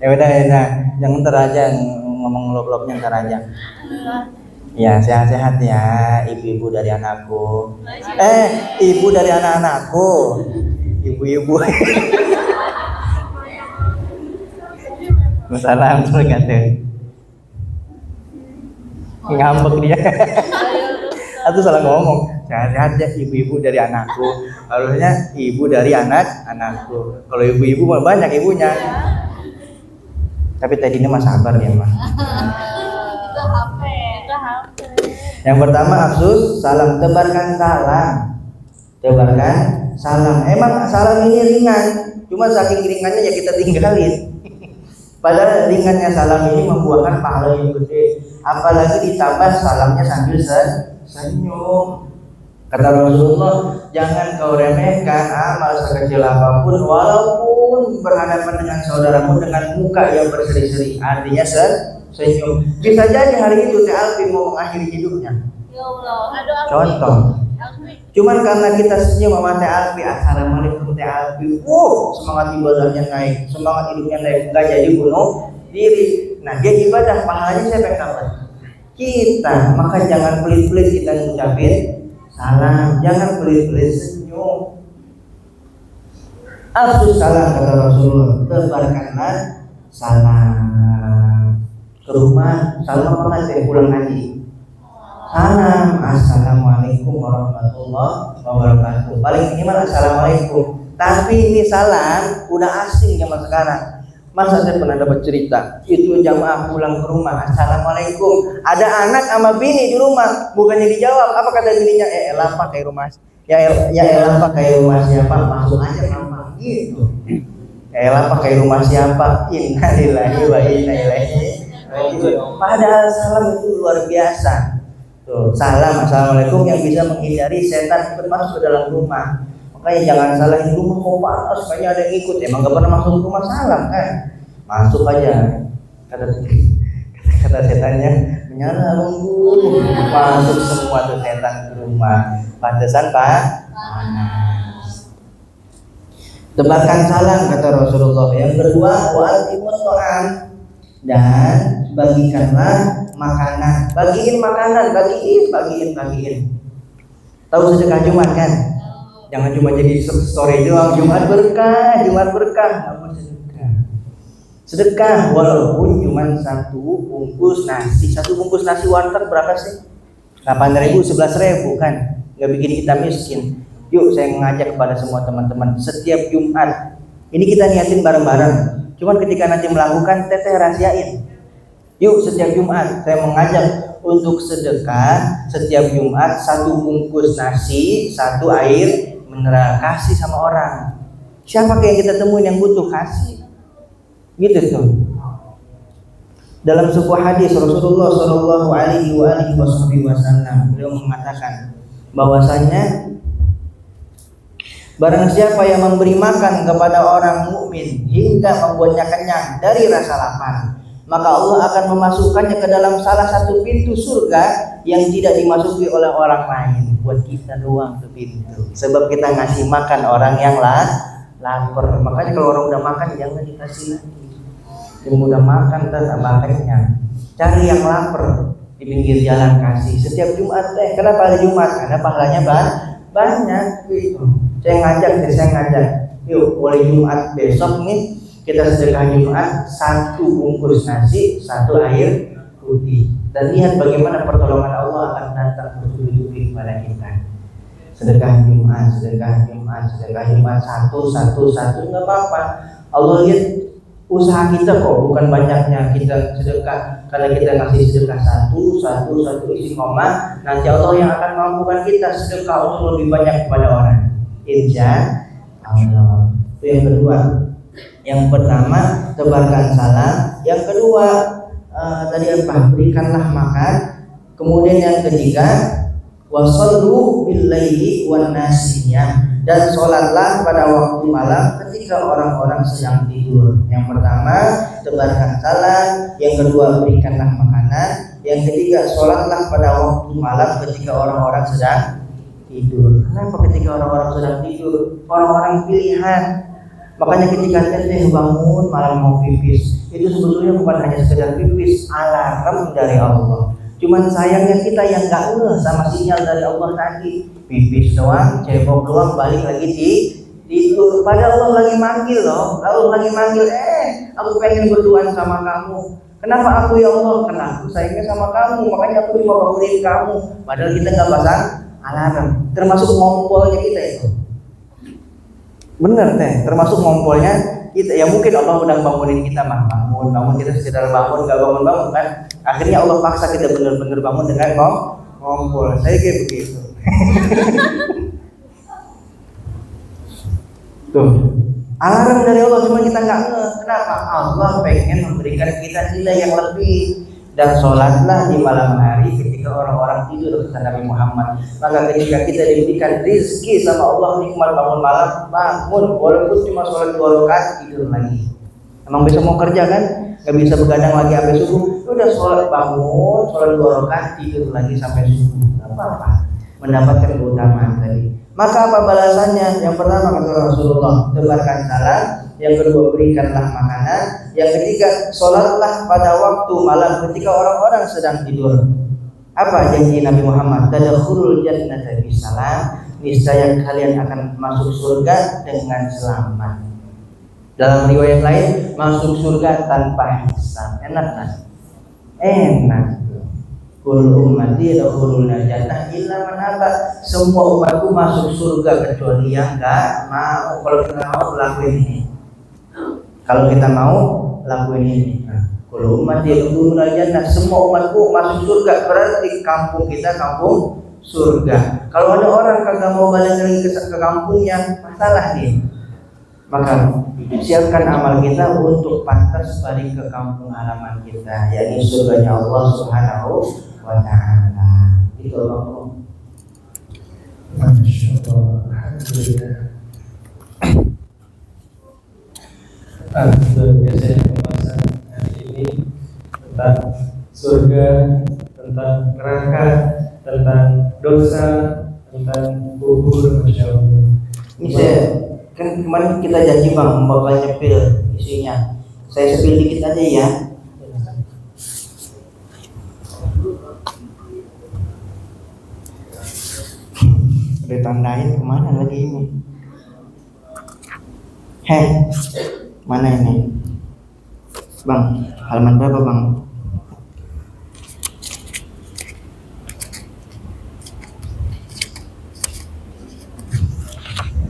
Ya udah, jangan ntar aja ngomong lop-lopnya ntar aja. Ya sehat-sehat ya ibu-ibu dari anakku. Ibu dari anak-anakku. Ibu-ibu. Salam tergantung. Ngambek dia. Atau salah ngomong. Sehat-sehat ya ibu-ibu dari anakku. Harusnya ibu dari anak-anakku. Kalau ibu-ibu mah banyak ibunya. Tapi tadi ini mah sabar ya mah. Itu HP. Yang pertama Afsus, salam, tebarkan salam. Tebarkan salam. Emang salam ini ringan, cuma saking ringannya ya kita tinggalin. Padahal ringannya salam ini membuahkan pahala yang gede. Apalagi ditambah salamnya sambil senyum. Kata Rasulullah, jangan kau remehkan amal sekecil apapun, walaupun berhadapan dengan saudaramu dengan muka yang berseri-seri. Artinya senyum. Bisa jadi hari itu Teh Alfi mau mengakhiri hidupnya. Ya Allah, aduh Alfi. Contoh. Alfi. Cuman karena kita senyum sama Teh Alfi, assalamualaikum Teh Alfi, semangat ibadahnya naik, semangat hidupnya naik, nggak jadi bunuh diri. Nah dia ibadah, pahalanya siapa yang dapat? Kita. Maka jangan pelit-pelit kita ngucapin salam, jangan pelit-pelit senyum. Afsus salam kata Rasulullah, tebarkanlah salam ke rumah. Salam apa teh pulang haji? Salam, assalamualaikum warahmatullahi wabarakatuh. Paling minimal assalamualaikum. Tapi ini salam udah asing zaman sekarang. Masa saya pernah dapat cerita, itu jamaah pulang ke rumah, assalamualaikum. Ada anak sama bini di rumah, bukannya dijawab, apa kata bininya? Elah pak kayak rumah, ya elah pak kayak rumah siapa? Masuk aja mama, gitu. Elah pak kayak rumah siapa? Innalillahi wa inna ilaihi raji'un. Padahal salam itu luar biasa. Tuh, salam assalamualaikum yang bisa menghindari setan ikut masuk ke dalam rumah. Makanya jangan salahin rumah kok panas, kayaknya ada yang ikut. Emang gak pernah masuk rumah salam kan? Masuk aja. Kata setannya, menyala lunggu. Masuk semua tuh setan ke rumah. Pantesan pak panas. Tebarkan salam kata Rasulullah. Yang kedua, wa'atimus sho'an, dan bagikanlah makanan. Bagiin makanan, bagiin. Tahu sedekah Jumat kan? Jangan cuma jadi story doang, Jumat berkah, namun sedekah walaupun cuma satu bungkus nasi warteg berapa sih? 8.000, 11.000 kan? Nggak bikin kita miskin. Yuk saya mengajak kepada semua teman-teman, setiap Jumat ini kita niatin bareng-bareng. Cuman ketika nanti melakukan, teteh rahasiain. Yuk setiap Jumat saya mengajak untuk sedekah setiap Jumat, 1 bungkus nasi, 1 air mineral, kasih sama orang. Siapa yang kita temuin yang butuh, kasih. Gitu tuh. Dalam sebuah hadis Rasulullah Shallallahu Alaihi Wasallam beliau mengatakan bahwasanya barang siapa yang memberi makan kepada orang mukmin hingga membuatnya kenyang dari rasa lapar, maka Allah akan memasukkannya ke dalam salah satu pintu surga yang tidak dimasuki oleh orang lain. Buat kita doang tuh pintu. Sebab kita ngasih makan orang yang lapar. Makanya kalau orang udah makan jangan dikasih lagi. Yang udah makan tambah kenyang. Cari yang lapar di pinggir jalan kasih. Setiap Jumat kenapa ada Jumat? Karena pahalanya banyak. Gitu. Saya ngajak. Yuk mulai Jumat besok nih kita sedekah Jumat, 1 bungkus nasi, 1 air putih. Dan lihat bagaimana pertolongan Allah akan datang bertubi-tubi kepada kita. Sedekah Jumat, satu nggak apa-apa. Allah lihat usaha kita kok, bukan banyaknya kita sedekah. Karena kita ngasih sedekah satu isi koma, nanti Allah yang akan mampukan kita sedekah untuk lebih banyak kepada orang. Insya Allah. Itu yang kedua. Yang pertama tebarkan salam, yang kedua tadi apa? Berikanlah makan. Kemudian yang ketiga wasallu billaili wan nasiyah, dan sholatlah pada waktu malam ketika orang-orang sedang tidur. Yang pertama tebarkan salam, yang kedua berikanlah makanan, yang ketiga sholatlah pada waktu malam ketika orang-orang sedang tidur. Kenapa ketika orang-orang sedang tidur? Orang-orang pilihan. Makanya ketika teteh bangun malam mau pipis, itu sebetulnya bukan hanya sekedar pipis, alarm dari Allah. Cuman sayangnya kita yang gak ngeh sama sinyal dari Allah tadi. Pipis doang, cebok doang, balik lagi tidur. Padahal Allah lagi manggil loh. Allah lagi manggil, aku pengen berduaan sama kamu. Kenapa aku ya Allah? Karena aku sayangnya sama kamu, makanya aku cuma bangunin kamu. Padahal kita gak pasang alarm. Termasuk ngompolnya kita itu. Bener teh, termasuk ngompolnya kita. Ya mungkin Allah udah bangunin kita mah, bangun kita sekedar bangun, gak bangun kan. Akhirnya Allah paksa kita bener-bener bangun dengan ngompol. Saya kayak begitu. Tuh, alarm dari Allah, cuma kita nggak ngeh. Kenapa? Allah pengen memberikan kita nilai yang lebih. Dan sholatlah di malam hari ketika orang-orang tidur, kata Nabi Muhammad. Maka ketika kita diberikan rizki sama Allah, nikmat bangun malam, bangun walaupun cuma sholat 2 rakaat, tidur lagi. Emang besok mau kerja kan? Gak bisa begadang lagi sampai subuh. Udah sholat bangun, sholat 2 rakaat, tidur lagi sampai subuh. Gak apa-apa, mendapatkan keutamaan tadi. Maka apa balasannya? Yang pertama kata Rasulullah, tebarkan salam. Yang kedua, berikanlah makanan. Yang ketiga, sholatlah pada waktu malam ketika orang-orang sedang tidur. Apa janji Nabi Muhammad? Tadkhulul jannata bisalam, niscaya kalian akan masuk surga dengan selamat. Dalam riwayat lain, masuk surga tanpa hisab. Enak kan? Enak. Kul ummati yadkhuluna jannah illa man aba. Semua umatku masuk surga kecuali yang enggak mau. Kalau kita mau lakuin ini. Kalau kita mau lakuin ini. Kul ummati yadkhuluna jannah, semua umatku masuk surga, berarti kampung kita kampung surga. Kalau ada orang kagak mau balik lagi ke kampungnya, masalah nih. Maka siapkan amal kita untuk pantas balik ke kampung halaman kita, yakni surganya Allah Subhanahu wa ta'ala. Itu Allah. Masya Allah. Alhamdulillah. Luar biasa pembahasan hari ini tentang surga, tentang neraka, tentang dosa, tentang kubur. Masya Allah. Ini saya kan kemarin kita janji bang bakal nyepil isinya. Saya sepil dikit aja ya. Udah tandain kemana lagi ini? Mana ini? Bang, halaman berapa bang?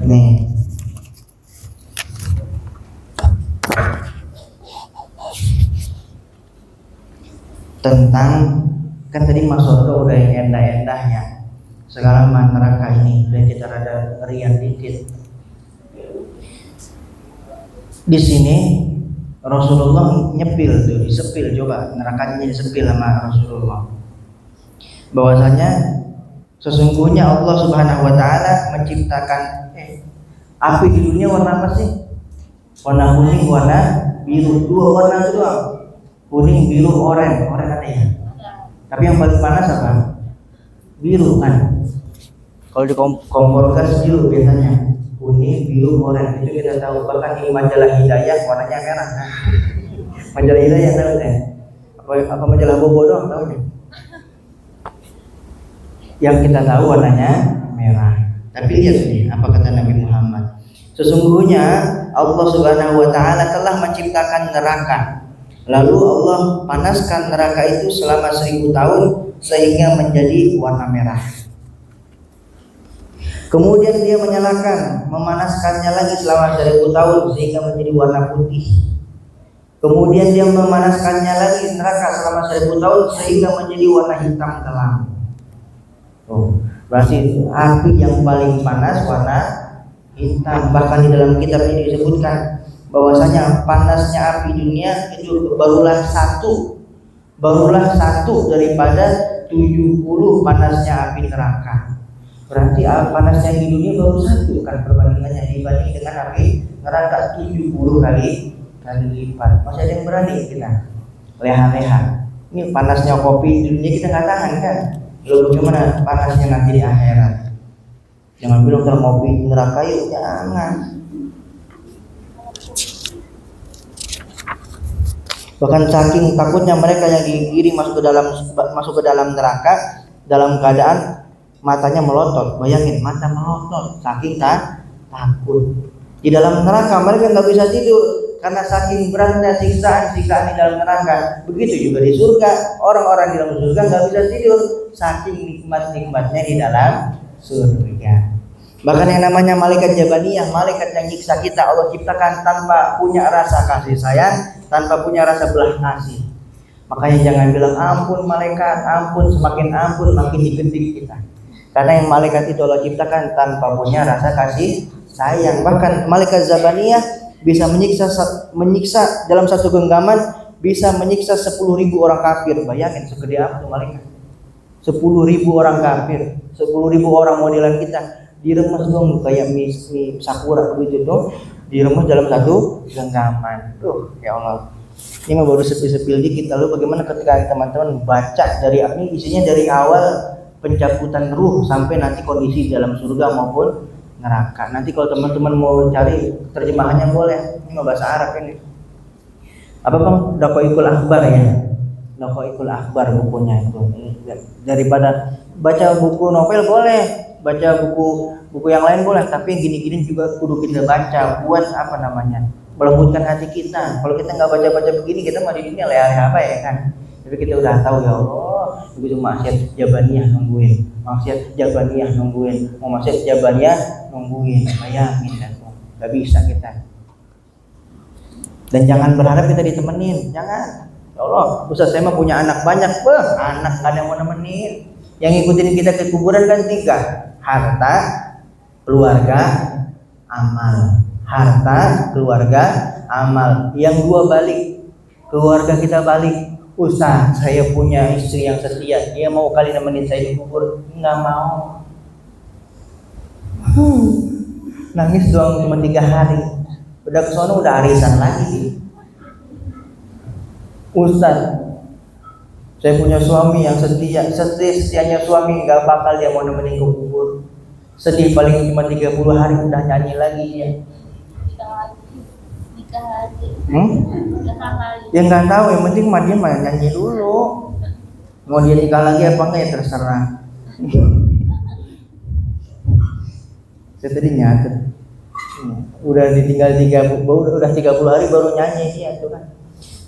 Nih. Tentang, kan tadi masuk ke udah yang endah-endahnya. Sekarang neraka ini udah kita rada rian dikit. Di sini Rasulullah nyepil tuh, disepil, coba nerakanya disepil sama Rasulullah. Bahwasanya sesungguhnya Allah Subhanahu wa taala menciptakan api di dunia warna apa sih? Warna kuning, warna biru, 2 warna itu doang. Kuning, biru, oranye. Oranye ada ya. Tapi yang paling panas apa? Biru kan. Kalau di kompor gas biru biasanya. Kuning, biru, oranye, itu kita tahu. Bahkan di majalah Hidayah warnanya merah. Majalah Hidayah tahu deh. Apa majalah Bobo doang tahu deh. Yang kita tahu warnanya merah. Tapi lihat sini apa kata Nabi Muhammad. Sesungguhnya Allah Subhanahu wa taala telah menciptakan neraka. Lalu Allah panaskan neraka itu selama 1000 tahun sehingga menjadi warna merah. Kemudian dia memanaskannya lagi selama 1000 tahun sehingga menjadi warna putih. Kemudian dia memanaskannya lagi neraka selama 1000 tahun sehingga menjadi warna hitam kelam. Berarti api yang paling panas warna hitam. Bahkan di dalam kitab ini disebutkan bahwasanya panasnya api dunia itu barulah satu daripada 70 panasnya api neraka. Berarti panasnya di dunia baru 1 kan perbandingannya dibanding dengan api neraka 70 kali lipat. Masih ada yang berani kita leha-leha. Ini panasnya kopi di dunia kita nggak tahan kan? Lalu bagaimana panasnya nanti di akhirat? Jangan bilang kalau kopi neraka yuk, jangan. Bahkan saking takutnya mereka yang digiring masuk ke dalam neraka dalam keadaan matanya melotot. Bayangin mata melotot saking takut. Di dalam neraka mereka nggak bisa tidur karena saking beratnya siksaan di dalam neraka. Begitu juga di surga, orang-orang di dalam surga nggak bisa tidur saking nikmatnya di dalam surga. Bahkan yang namanya malaikat jabaniyah, malaikat yang nyiksa kita, Allah ciptakan tanpa punya rasa kasih sayang, tanpa punya rasa belah kasih. Makanya jangan bilang ampun malaikat, ampun, semakin ampun makin digendik kita. Karena yang malaikat itu Allah ciptakan tanpa punya rasa kasih sayang. Bahkan malaikat Zabaniyah bisa menyiksa dalam satu genggaman, bisa menyiksa 10.000 orang kafir. Bayangin segede apa tuh malaikat. 10.000 orang kafir, 10.000 orang modelan kita diremes dong kayak mie sakura begitu tuh, diremes dalam satu genggaman. Tuh ya Allah. Ini mah baru sepil-sepil dikit. Lalu bagaimana ketika teman-teman baca dari ini isinya dari awal pencabutan ruh sampai nanti kondisi dalam surga maupun neraka. Nanti kalau teman-teman mau cari terjemahannya boleh. Ini mah bahasa Arab ini. Apa Bang? Daqaiqul Akhbar ya. Daqaiqul Akhbar bukunya itu. Daripada baca buku novel boleh, baca buku yang lain boleh, tapi gini-gini juga kudu kita baca buat apa namanya? Melembutkan hati kita. Kalau kita nggak baca-baca begini, kita mah di dunia leha apa ya kan? Tapi kita udah tahu ya Allah, begitu maksiat Jabaniyah nungguin, maksiat Jabaniyah nungguin, mau maksiat Jabaniyah nungguin. Bayangin dah tuh, nggak bisa kita. Dan jangan berharap kita ditemenin, jangan. Ya Allah, Ustaz saya mah punya anak banyak, anak nggak ada yang mau nemenin. Yang ngikutin kita ke kuburan kan 3, harta, keluarga, amal. Harta, keluarga, amal. Yang 2 balik, keluarga kita balik. Ustaz, saya punya istri yang setia, dia mau kali nemenin saya di kubur, nggak mau. Nangis doang cuma 3 hari, udah kesono udah arisan lagi. Ustaz, saya punya suami yang setia, setianya suami nggak bakal dia mau nemenin ke kubur. Sedih paling cuma 30 hari udah nyanyi lagi ya. Nikah lagi. Ya nggak tahu, yang penting mah dia mah nyanyi dulu. Mau dia nikah lagi apa enggak ya terserah. Saya tadi nyatet. Udah ditinggal 30 hari baru nyanyi dia tuh kan.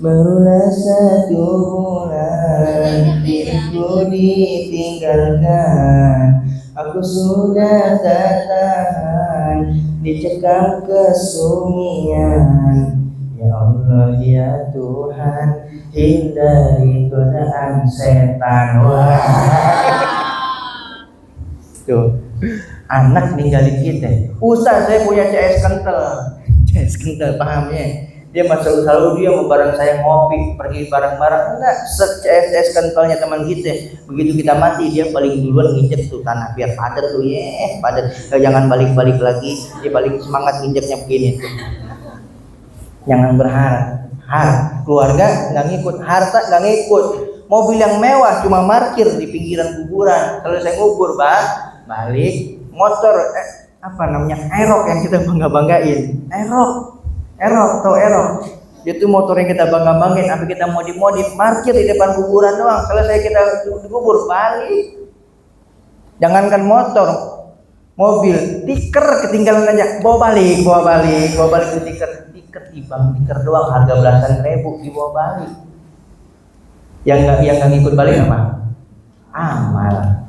Barulah 1 bulan diriku ditinggalkan, aku sudah tak tahan dicekam kesunyian. Ya Allah ya Tuhan, hindari godaan setan. Wah. Tuh, anak ninggalin kita. Ustaz saya punya CS kental, paham ya? Dia selalu dia mau bareng saya ngopi, pergi bareng-bareng. Enggak, CS kentalnya teman kita. Begitu kita mati, dia paling duluan nginjek tuh tanah biar padat tuh ya, padat. Jangan balik-balik lagi, dia paling semangat nginjeknya begini. Jangan berharap. Keluarga nggak ngikut, harta nggak ngikut. Mobil yang mewah cuma parkir di pinggiran kuburan. Kalau saya ngubur, balik. Motor apa namanya? Aerox yang kita bangga-banggain. Aerox, itu motor yang kita bangga-banggain, tapi kita modif parkir di depan kuburan doang. Selesai kita dikubur balik. Jangankan motor, mobil, tiker ketinggalan aja, bawa balik ke tiker di bank, tiker doang harga belasan ribu dibawa balik. Yang nggak ngikut balik apa? Amal.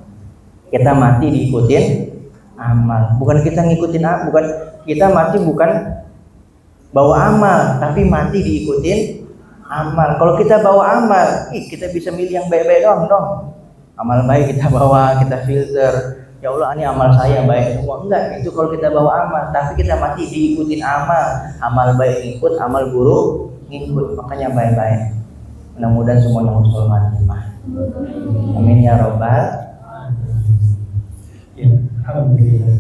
Kita mati diikutin amal, bukan kita ngikutin bukan kita mati bukan bawa amal, tapi mati diikutin amal. Kalau kita bawa amal, kita bisa milih yang baik-baik dong. Amal baik kita bawa, kita filter. Ya Allah, ini amal saya baik semua. Enggak, itu kalau kita bawa amal, tapi kita mati diikutin amal. Amal baik ngikut, amal buruk ngikut. Makanya baik-baik. Mudah-mudahan semuanya husnul khatimah. Amin ya robbal. Ya, alhamdulillah.